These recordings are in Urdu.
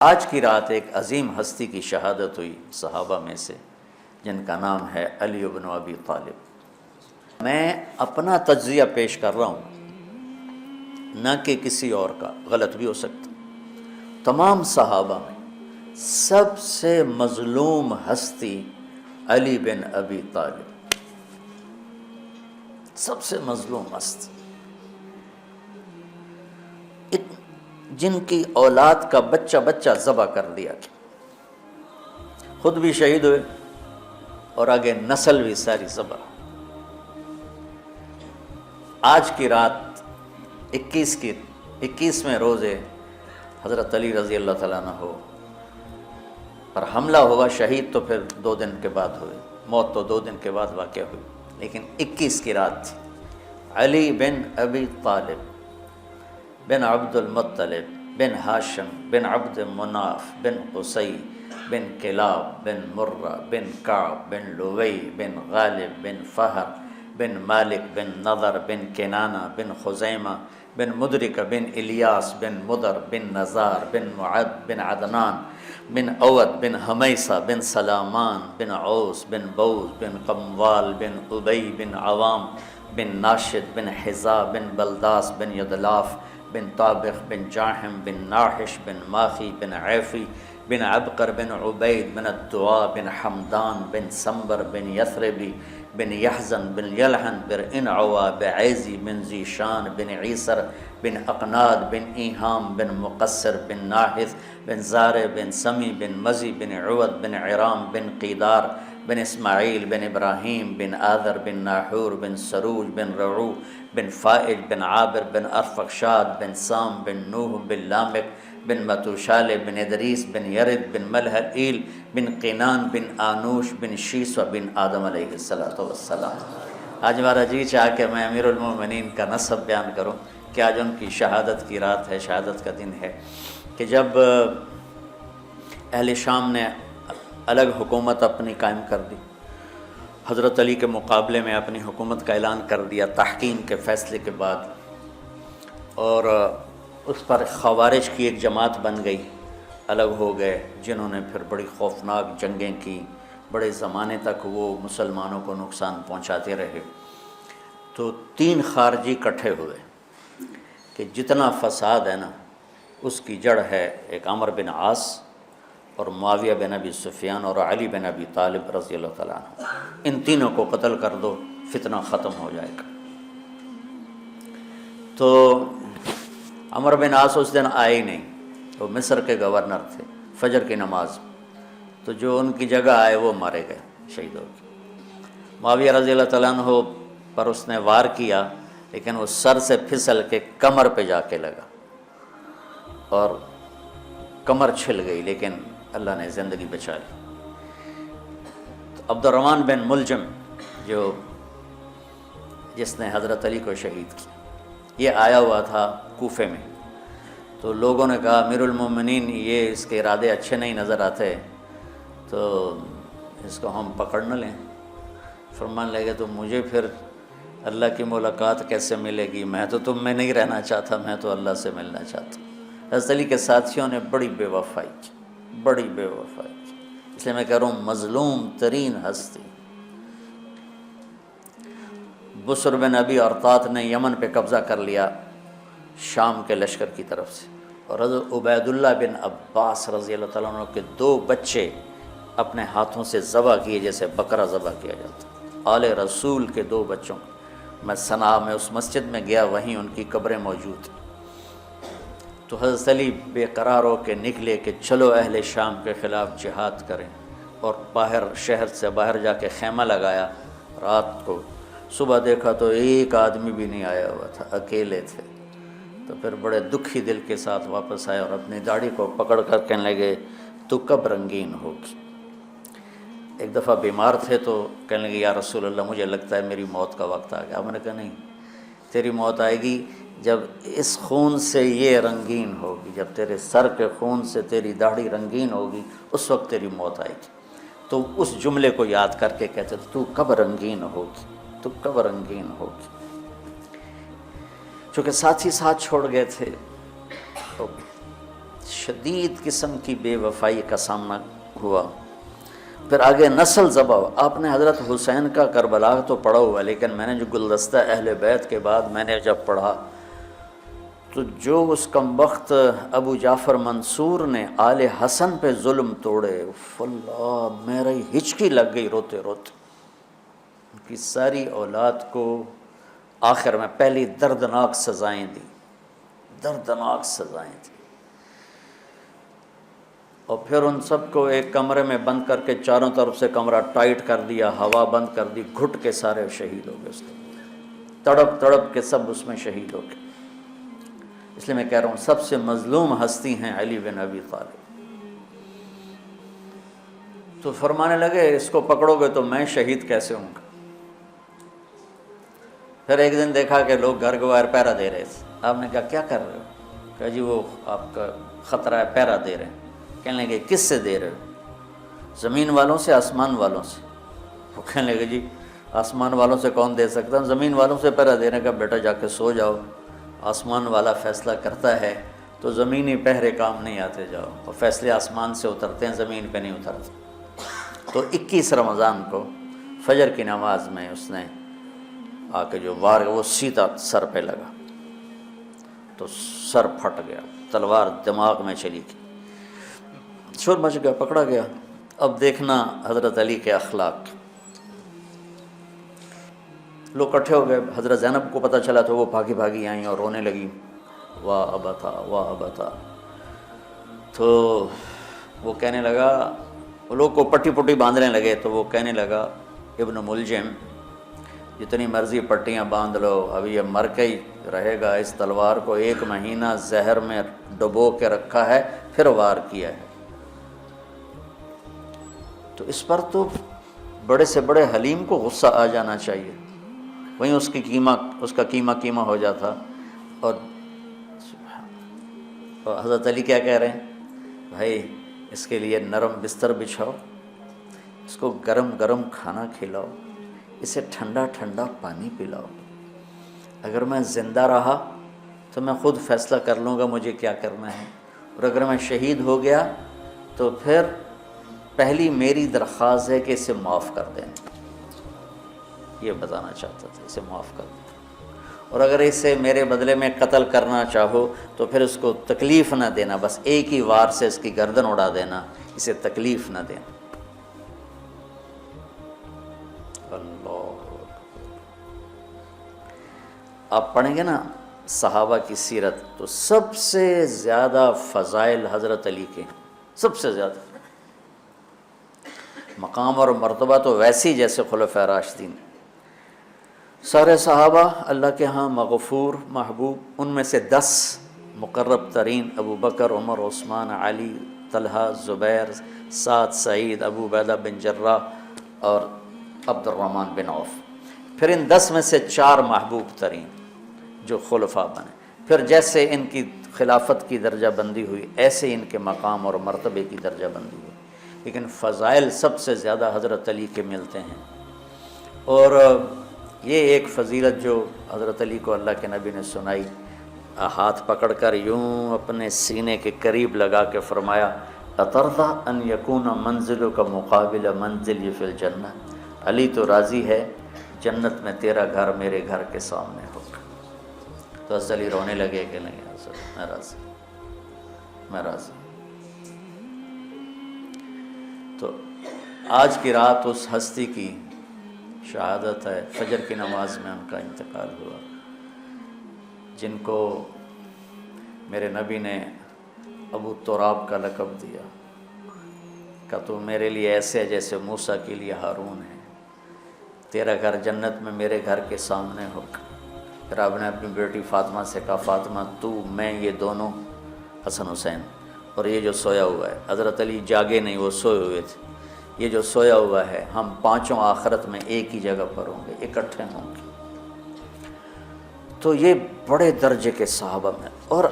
آج کی رات ایک عظیم ہستی کی شہادت ہوئی صحابہ میں سے، جن کا نام ہے علی بن ابی طالب۔ میں اپنا تجزیہ پیش کر رہا ہوں، نہ کہ کسی اور کا، غلط بھی ہو سکتا۔ تمام صحابہ میں سب سے مظلوم ہستی علی بن ابی طالب، سب سے مظلوم ہستی، جن کی اولاد کا بچہ بچہ ذبح کر دیا گیا، خود بھی شہید ہوئے اور آگے نسل بھی ساری ذبح۔ آج کی رات 21ویں روزے حضرت علی رضی اللہ تعالیٰ عنہ پر حملہ ہوا، شہید تو پھر 2 دن کے بعد ہوئے، موت تو 2 دن کے بعد واقع ہوئی، لیکن 21 کی رات تھی۔ علی بن ابی طالب بن عبد المطلب بن ہاشم بن عبد مناف بن قصی بن کلاب بن مرہ بن کعب بن لوی بن غالب بن فہر بن مالک بن نضر بن کنانہ بن خزیمہ بن مدرکہ بن الیاس بن مدر بن نزار بن معد بن عدنان بن اوت بن حمیسہ بن سلامان بن عوس بن بوز بن قموال بن ابی بن عوام بن ناشد بن حذا بن بلداس بن یدلاف بن طابخ بن جاحم بن ناحش بن ماخی بن عیفی بن عبقر بن عبید بن الدعاء بن حمدان بن سنبر بن یثربی بن یحزن بن یلحن بن انعوا بعیزی بن زیشان بن عیسر بن اقناد بن ایہام بن مقصر بن ناحث بن زارع بن سمی بن مزی بن عود بن عرام بن قیدار بن اسماعیل بن ابراہیم بن آذر بن ناحور بن سروج بن رعو بن فائج بن عابر بن ارفخشاد بن سام بن نوح بن لامک بن متوشال بن ادریس بن یرد بن ملحئیل بن قینان بن آنوش بن شیسو بن آدم علیہ السلام۔ آج ہمارا جی چاہ کہ میں امیر المومنین کا نسب بیان کروں کہ آج ان کی شہادت کی رات ہے، شہادت کا دن ہے، کہ جب اہل شام نے الگ حکومت اپنی قائم کر دی، حضرت علی کے مقابلے میں اپنی حکومت کا اعلان کر دیا تحکیم کے فیصلے کے بعد، اور اس پر خوارج کی ایک جماعت بن گئی، الگ ہو گئے، جنہوں نے پھر بڑی خوفناک جنگیں کی، بڑے زمانے تک وہ مسلمانوں کو نقصان پہنچاتے رہے۔ تو 3 خارجی اکٹھے ہوئے کہ جتنا فساد ہے نا اس کی جڑ ہے ایک عمرو بن عاص اور معاویہ بن ابی سفیان اور علی بن ابی طالب رضی اللہ تعالیٰ عنہ، ان تینوں کو قتل کر دو، فتنہ ختم ہو جائے گا۔ تو عمرو بن عاص اس دن آئے ہی نہیں، وہ مصر کے گورنر تھے، فجر کی نماز، تو جو ان کی جگہ آئے وہ مارے گئے، شہید ہو گئے۔ معاویہ رضی اللہ تعالیٰ عنہ پر اس نے وار کیا، لیکن وہ سر سے پھسل کے کمر پہ جا کے لگا اور کمر چھل گئی، لیکن اللہ نے زندگی بچا لی۔ تو عبد الرحمن بن ملجم جس نے حضرت علی کو شہید کیا، یہ آیا ہوا تھا کوفے میں، تو لوگوں نے کہا امیر المومنین یہ اس کے ارادے اچھے نہیں نظر آتے، تو اس کو ہم پکڑ نہ لیں۔ فرمان لگے تو مجھے پھر اللہ کی ملاقات کیسے ملے گی؟ میں تو تم میں نہیں رہنا چاہتا، میں تو اللہ سے ملنا چاہتا ہوں۔ حضرت علی کے ساتھیوں نے بڑی بے وفائی کی، بڑی بے وفائی کی، اس لیے میں کہہ رہا ہوں مظلوم ترین ہستی۔ بسر بن ابی ارطاط نے یمن پہ قبضہ کر لیا شام کے لشکر کی طرف سے، اور حضرت عبید اللہ بن عباس رضی اللہ تعالیٰ عنہ کے 2 بچے اپنے ہاتھوں سے ذبح کیے جیسے بکرا ذبح کیا جاتا۔ آل رسول کے 2 بچوں، میں صنعاء میں اس مسجد میں گیا، وہیں ان کی قبریں موجود ہیں۔ تو حضرت علی بے قرار ہو کے نکلے کہ چلو اہل شام کے خلاف جہاد کریں، اور باہر شہر سے باہر جا کے خیمہ لگایا رات کو۔ صبح دیکھا تو ایک آدمی بھی نہیں آیا ہوا تھا، اکیلے تھے۔ تو پھر بڑے دکھی دل کے ساتھ واپس آئے اور اپنی داڑھی کو پکڑ کر کہنے لگے تو کب رنگین ہوگی؟ ایک دفعہ بیمار تھے تو کہنے لگے یا رسول اللہ مجھے لگتا ہے میری موت کا وقت آ گیا۔ میں نے کہا نہیں، تیری موت آئے گی جب اس خون سے یہ رنگین ہوگی، جب تیرے سر کے خون سے تیری داڑھی رنگین ہوگی اس وقت تیری موت آئے گی۔ تو اس جملے کو یاد کر کے کہتے تو کب رنگین ہوگی، تو کب رنگین ہوگی۔ چونکہ ساتھی ساتھ چھوڑ گئے تھے تو شدید قسم کی بے وفائی کا سامنا ہوا. پھر آگے نسل ذبح. آپ نے حضرت حسین کا کربلا تو پڑھا ہوا، لیکن میں نے جو گلدستہ اہل بیت کے بعد میں نے جب پڑھا تو جو اس کمبخت ابو جعفر منصور نے آل حسن پہ ظلم توڑے، اللہ میرا ہی ہچکی لگ گئی روتے روتے. ان کی ساری اولاد کو آخر میں پہلی دردناک سزائیں دی، دردناک سزائیں دی، اور پھر ان سب کو ایک کمرے میں بند کر کے چاروں طرف سے کمرہ ٹائٹ کر دیا، ہوا بند کر دی، گھٹ کے سارے شہید ہو گئے. اس کے تڑپ تڑپ کے سب اس میں شہید ہو گئے. اس لیے میں کہہ رہا ہوں سب سے مظلوم ہستی ہیں علی بن ابی طالب. تو فرمانے لگے اس کو پکڑو گے تو میں شہید کیسے ہوں گا. پھر ایک دن دیکھا کہ لوگ گھر کے باہر پہرا دے رہے تھے. آپ نے کہا کیا کر رہے ہو؟ کہا جی وہ آپ کا خطرہ ہے، پہرا دے رہے ہیں. کہنے لگے کس سے دے رہے ہو؟ زمین والوں سے، آسمان والوں سے. وہ کہنے لگے جی آسمان والوں سے کون دے سکتا ہے، زمین والوں سے پہرا دینے کا. بیٹا جا کے سو جاؤ، آسمان والا فیصلہ کرتا ہے تو زمینی پہرے کام نہیں آتے. جاؤ، اور فیصلے آسمان سے اترتے ہیں، زمین پہ نہیں اترتے. تو 21 رمضان کو فجر کی نماز میں اس نے آ کے جو وار وہ سیدھا سر پہ لگا تو سر پھٹ گیا، تلوار دماغ میں چلی گئی، شور مچ گیا، پکڑا گیا. اب دیکھنا حضرت علی کے اخلاق. لوگ اکٹھے ہو گئے. حضرت زینب کو پتہ چلا تو وہ بھاگی بھاگی آئیں اور رونے لگی، واہ ابتا واہ ابتا. تو وہ کہنے لگا، وہ لوگ کو پٹی پٹی باندھنے لگے تو وہ کہنے لگا ابن ملجم جتنی مرضی پٹیاں باندھ لو، ابھی یہ مر کے ہی رہے گا. اس تلوار کو 1 مہینہ زہر میں ڈبو کے رکھا ہے، پھر وار کیا ہے. تو اس پر تو بڑے سے بڑے حلیم کو غصہ آ جانا چاہیے. وہیں اس کا قیمہ ہو جاتا. اور حضرت علی کیا کہہ رہے ہیں، بھائی اس کے لیے نرم بستر بچھاؤ، اس کو گرم گرم کھانا کھلاؤ، اسے ٹھنڈا ٹھنڈا پانی پلاؤ. اگر میں زندہ رہا تو میں خود فیصلہ کر لوں گا مجھے کیا کرنا ہے، اور اگر میں شہید ہو گیا تو پھر پہلی میری درخواست ہے کہ اسے معاف کر دیں. یہ بتانا چاہتا تھا، اسے معاف کر دیں. اور اگر اسے میرے بدلے میں قتل کرنا چاہو تو پھر اس کو تکلیف نہ دینا، بس ایک ہی وار سے اس کی گردن اڑا دینا، اسے تکلیف نہ دینا. اللہ، آپ پڑھیں گے نا صحابہ کی سیرت تو سب سے زیادہ فضائل حضرت علی کے، سب سے زیادہ مقام اور مرتبہ تو ویسی جیسے خلفائے راشدین. سارے صحابہ اللہ کے ہاں مغفور محبوب. ان میں سے 10 مقرب ترین ابو بکر، عمر، عثمان، علی، طلحہ، زبیر، سعد، سعید، ابو عبیدہ بن جراح اور عبد الرحمن بن عوف. پھر ان 10 میں سے 4 محبوب ترین جو خلفاء بنے. پھر جیسے ان کی خلافت کی درجہ بندی ہوئی ایسے ان کے مقام اور مرتبے کی درجہ بندی ہوئی. لیکن فضائل سب سے زیادہ حضرت علی کے ملتے ہیں. اور یہ ایک فضیلت جو حضرت علی کو اللہ کے نبی نے سنائی، ہاتھ پکڑ کر یوں اپنے سینے کے قریب لگا کے فرمایا، اترضی ان یکون منزلک مقابل منزلی فی الجنہ. علی تو راضی ہے جنت میں تیرا گھر میرے گھر کے سامنے ہوگا. تو حضرت علی رونے لگے کہ نہیں حضرت میں راضی، میں راضی. تو آج کی رات اس ہستی کی شہادت ہے، فجر کی نماز میں ان کا انتقال ہوا، جن کو میرے نبی نے ابو تراب کا لقب دیا کہ تو میرے لیے ایسے جیسے موسیٰ کے لیے ہارون ہے. تیرا گھر جنت میں میرے گھر کے سامنے ہوگا. پھر آپ نے اپنی بیٹی فاطمہ سے کہا، فاطمہ تو میں یہ دونوں حسن حسین اور یہ جو سویا ہوا ہے، حضرت علی جاگے نہیں، وہ سوئے ہوئے تھے. یہ جو سویا ہوا ہے ہم پانچوں آخرت میں ایک ہی جگہ پر ہوں گے، اکٹھے ہوں گے. تو یہ بڑے درجے کے صحابہ میں. اور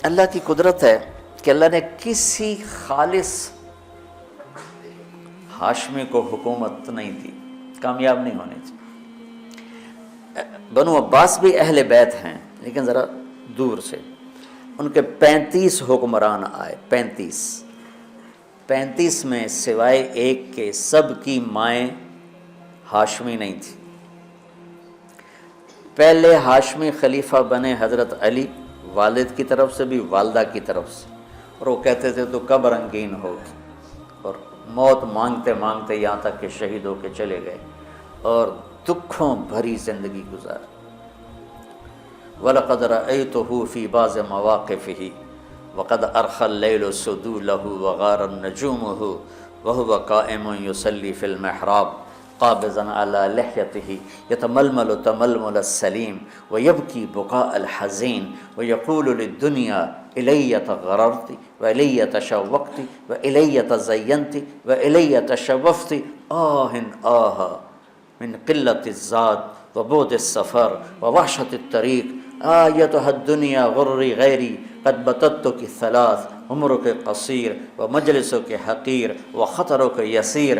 اللہ کی قدرت ہے کہ اللہ نے کسی خالص ہاشمی کو حکومت نہیں دی، کامیاب نہیں ہونے دی. بنو عباس بھی اہل بیت ہیں لیکن ذرا دور سے. ان کے 35 حکمران آئے، 35 میں سوائے ایک کے سب کی مائیں ہاشمی نہیں تھی۔ پہلے ہاشمی خلیفہ بنے حضرت علی، والد کی طرف سے بھی والدہ کی طرف سے، اور وہ کہتے تھے تو کب رنگین ہوگی، اور موت مانگتے مانگتے یہاں تک کہ شہید ہو کے چلے گئے اور دکھوں بھری زندگی گزاری۔ وَلَقَدْ رَأَيْتُهُ فِي بَعْضِ مَوَاقِفِهِ وَقَدْ أَرْخَى اللَّيْلُ سُدُولَهُ وَغَارَتْ نُجُومُهُ وَهُوَ قَائِمٌ يُصَلِّي فِي الْمِحْرَابِ قابضاً على لحيته يتململ تململ السليم ويبكي بكاء الحزين ويقول للدنيا إلي تغررت وإلي تشوقت وإلي تزينت وإلي تشوفت من قلة الزاد وبعد السفر ووحشة الطريق آيتها الدنيا غري غيري قد بتتك الثلاث عمرك قصير ومجلسك حقير وخطرك يسير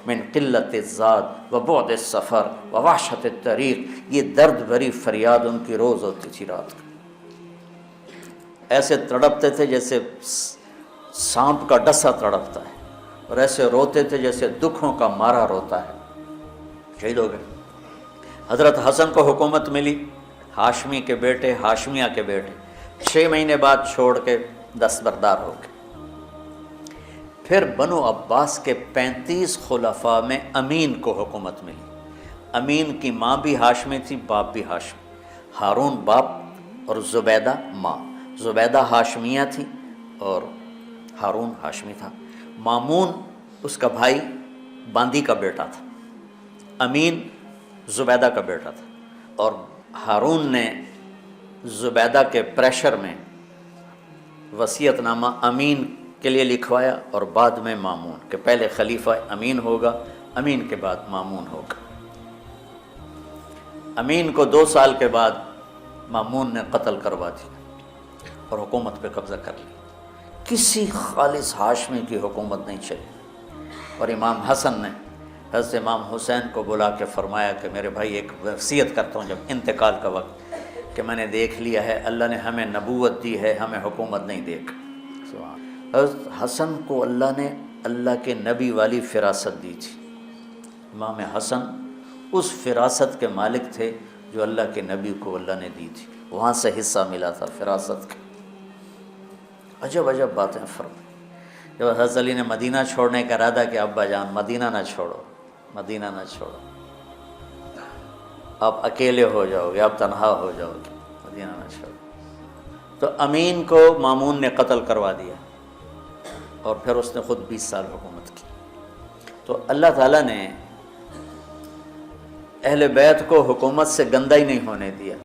من قلة الزاد وبعد السفر ووحشة الطريق۔ یہ درد بھری فریاد ان کی روز ہوتی تھی رات کو، ایسے تڑپتے تھے جیسے سانپ کا ڈسا تڑپتا ہے، اور ایسے روتے تھے جیسے دکھوں کا مارا روتا ہے۔ شہید ہو گئے۔ حضرت حسن کو حکومت ملی، ہاشمی کے بیٹے، ہاشمیہ کے بیٹے، 6 مہینے بعد چھوڑ کے دستبردار ہو گئے۔ پھر بنو عباس کے 35 خلفاء میں امین کو حکومت ملی۔ امین کی ماں بھی ہاشمی تھی، باپ بھی ہاشمی، ہارون باپ اور زبیدہ ماں۔ زبیدہ ہاشمیہ تھی اور ہارون ہاشمی تھا۔ مامون اس کا بھائی باندی کا بیٹا تھا، امین زبیدہ کا بیٹا تھا، اور ہارون نے زبیدہ کے پریشر میں وصیت نامہ امین کے لیے لکھوایا، اور بعد میں مامون، کہ پہلے خلیفہ امین ہوگا، امین کے بعد مامون ہوگا۔ امین کو 2 سال کے بعد مامون نے قتل کروا دیا اور حکومت پہ قبضہ کر لیا۔ کسی خالص ہاشمی کی حکومت نہیں چلی۔ اور امام حسن نے حضرت امام حسین کو بلا کے فرمایا کہ میرے بھائی ایک وصیت کرتا ہوں جب انتقال کا وقت، کہ میں نے دیکھ لیا ہے اللہ نے ہمیں نبوت دی ہے، ہمیں حکومت نہیں دے گا۔ حضرت حسن کو اللہ نے اللہ کے نبی والی فراست دی تھی۔ امام حسن اس فراست کے مالک تھے جو اللہ کے نبی کو اللہ نے دی تھی، وہاں سے حصہ ملا تھا فراست کا۔ عجب عجب باتیں فرمائیں۔ جب حضرت علی نے مدینہ چھوڑنے کا ارادہ کیا، ابا جان مدینہ نہ چھوڑو، مدینہ نہ چھوڑو، آپ اکیلے ہو جاؤ گے، آپ تنہا ہو جاؤ گے، مدینہ نہ چھوڑو۔ تو امین کو مامون نے قتل کروا دیا، اور پھر اس نے خود 20 سال حکومت کی۔ تو اللہ تعالیٰ نے اہل بیت کو حکومت سے گندہ ہی نہیں ہونے دیا۔